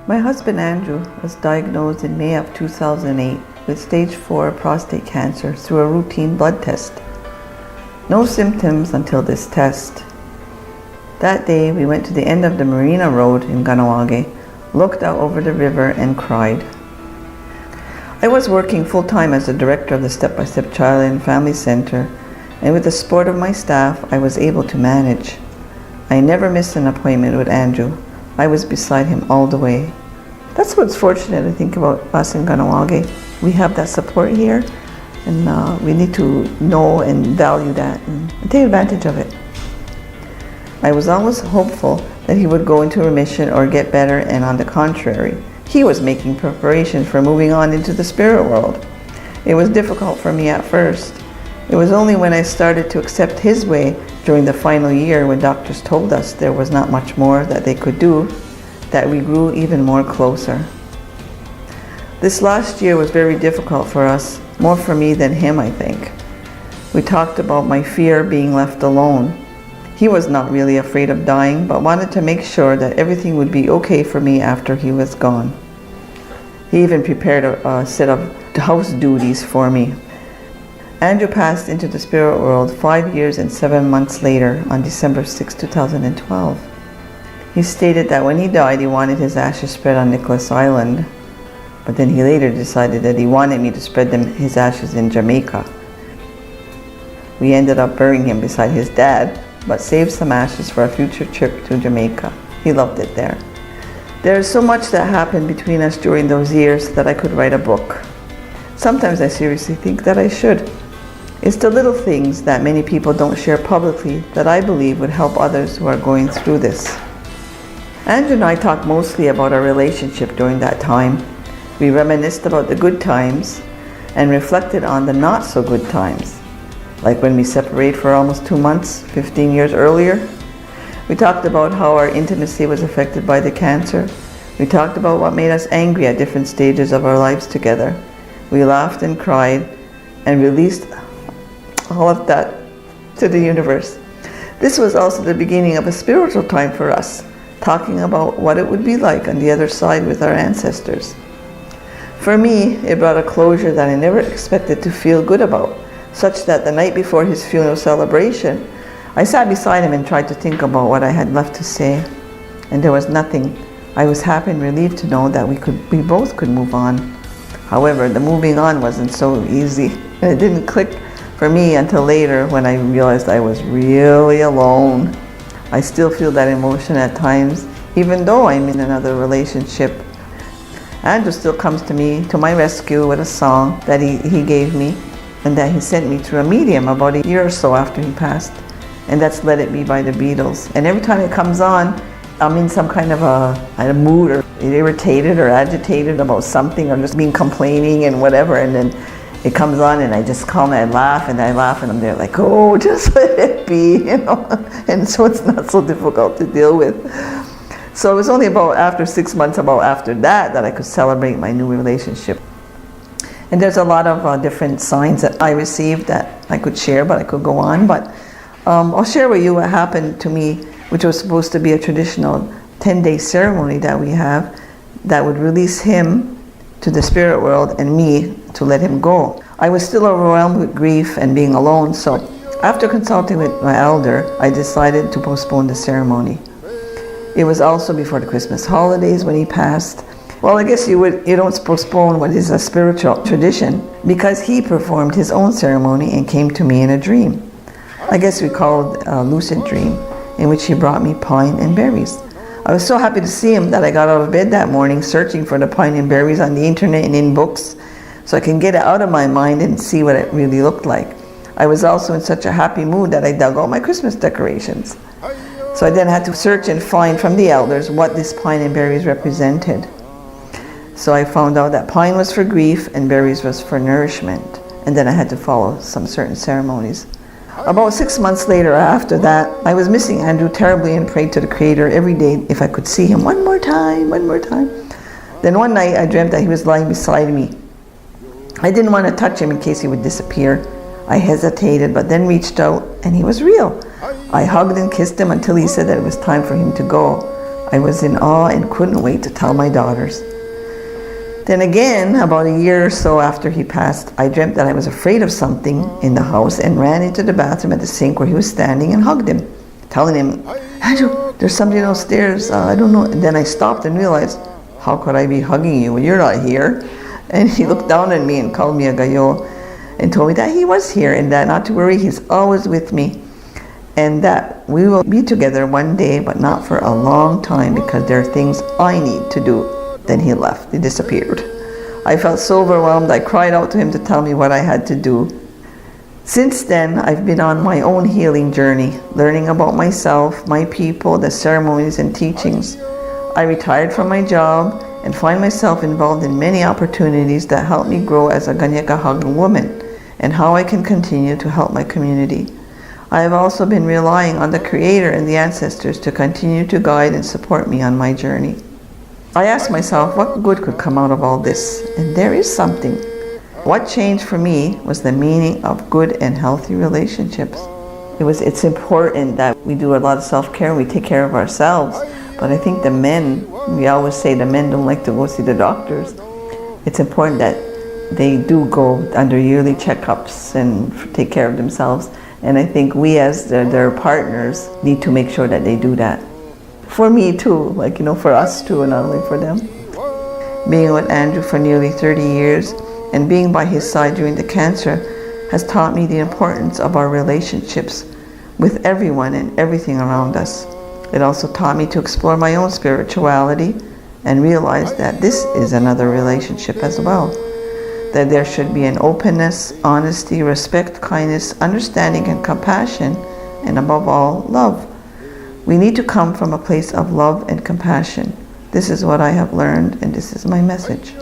My husband Andrew was diagnosed in May of 2008 with stage 4 prostate cancer through a routine blood test. No symptoms until this test. That day we went to the end of the Marina Road in Kahnawake, looked out over the river and cried. I was working full-time as the director of the Step by Step Child and Family Center, and with the support of my staff I was able to manage. I never missed an appointment with Andrew. I was beside him all the way. That's what's fortunate, I think, about us in Kahnawake. We have that support here, and we need to know and value that and take advantage of it. I was always hopeful that he would go into remission or get better, and on the contrary, he was making preparation for moving on into the spirit world. It was difficult for me at first. It was only when I started to accept his way during the final year, when doctors told us there was not much more that they could do, that we grew even more closer. This last year was very difficult for us, more for me than him, I think. We talked about my fear of being left alone. He was not really afraid of dying, but wanted to make sure that everything would be okay for me after he was gone. He even prepared a set of house duties for me. Andrew passed into the spirit world 5 years and 7 months later on December 6, 2012. He stated that when he died, he wanted his ashes spread on Nicholas Island, but then he later decided that he wanted me to spread his ashes in Jamaica. We ended up burying him beside his dad, but saved some ashes for a future trip to Jamaica. He loved it there. There is so much that happened between us during those years that I could write a book. Sometimes I seriously think that I should. It's the little things that many people don't share publicly that I believe would help others who are going through this. Andrew and I talked mostly about our relationship during that time. We reminisced about the good times and reflected on the not so good times, like when we separated for almost 2 months, 15 years earlier. We talked about how our intimacy was affected by the cancer. We talked about what made us angry at different stages of our lives together. We laughed and cried and released all of that to the universe. This was also the beginning of a spiritual time for us, talking about what it would be like on the other side with our ancestors. For me, it brought a closure that I never expected to feel good about, such that the night before his funeral celebration, I sat beside him and tried to think about what I had left to say, and there was nothing. I was happy and relieved to know that we both could move on. However, the moving on wasn't so easy, and it didn't click for me until later when I realized I was really alone. I still feel that emotion at times, even though I'm in another relationship. Andrew still comes to me, to my rescue, with a song that he gave me and that he sent me through a medium about a year or so after he passed. And that's Let It Be by the Beatles. And every time it comes on, I'm in some kind of a mood, or irritated or agitated about something, or just being complaining and whatever, and then it comes on and I just calm and laugh and I'm there like, oh, just let it be, you know. And so it's not so difficult to deal with. So it was only about after 6 months, after that I could celebrate my new relationship. And there's a lot of different signs that I received that I could share, but I could go on. But I'll share with you what happened to me, which was supposed to be a traditional 10-day ceremony that we have that would release him to the spirit world and me to let him go. I was still overwhelmed with grief and being alone, so after consulting with my elder, I decided to postpone the ceremony. It was also before the Christmas holidays when he passed. Well, I guess you don't postpone what is a spiritual tradition, because he performed his own ceremony and came to me in a dream. I guess we called a lucid dream, in which he brought me pine and berries. I was so happy to see him that I got out of bed that morning searching for the pine and berries on the internet and in books, so I can get it out of my mind and see what it really looked like. I was also in such a happy mood that I dug all my Christmas decorations. So I then had to search and find from the elders what this pine and berries represented. So I found out that pine was for grief and berries was for nourishment. And then I had to follow some certain ceremonies. About 6 months later, after that, I was missing Andrew terribly and prayed to the Creator every day if I could see him one more time. Then one night I dreamt that he was lying beside me. I didn't want to touch him in case he would disappear. I hesitated, but then reached out, and he was real. I hugged and kissed him until he said that it was time for him to go. I was in awe and couldn't wait to tell my daughters. Then again, about a year or so after he passed, I dreamt that I was afraid of something in the house and ran into the bathroom at the sink where he was standing and hugged him, telling him, "Andrew, there's somebody downstairs, I don't know." And then I stopped and realized, how could I be hugging you when you're not here? And he looked down at me and called me a gayo and told me that he was here and that not to worry, he's always with me. And that we will be together one day, but not for a long time because there are things I need to do. Then he left, he disappeared. I felt so overwhelmed, I cried out to him to tell me what I had to do. Since then, I've been on my own healing journey, learning about myself, my people, the ceremonies and teachings. I retired from my job and find myself involved in many opportunities that help me grow as a Kanien'kehá:ka woman and how I can continue to help my community. I have also been relying on the Creator and the ancestors to continue to guide and support me on my journey. I asked myself what good could come out of all this, and there is something. What changed for me was the meaning of good and healthy relationships. It's important that we do a lot of self-care, we take care of ourselves, but I think the men, we always say the men don't like to go see the doctors. It's important that they do go under yearly checkups and take care of themselves. And I think we as their partners need to make sure that they do that. For me too, for us too, and not only for them. Being with Andrew for nearly 30 years and being by his side during the cancer has taught me the importance of our relationships with everyone and everything around us. It also taught me to explore my own spirituality and realize that this is another relationship as well. That there should be an openness, honesty, respect, kindness, understanding, and compassion, and above all, love. We need to come from a place of love and compassion. This is what I have learned, and this is my message.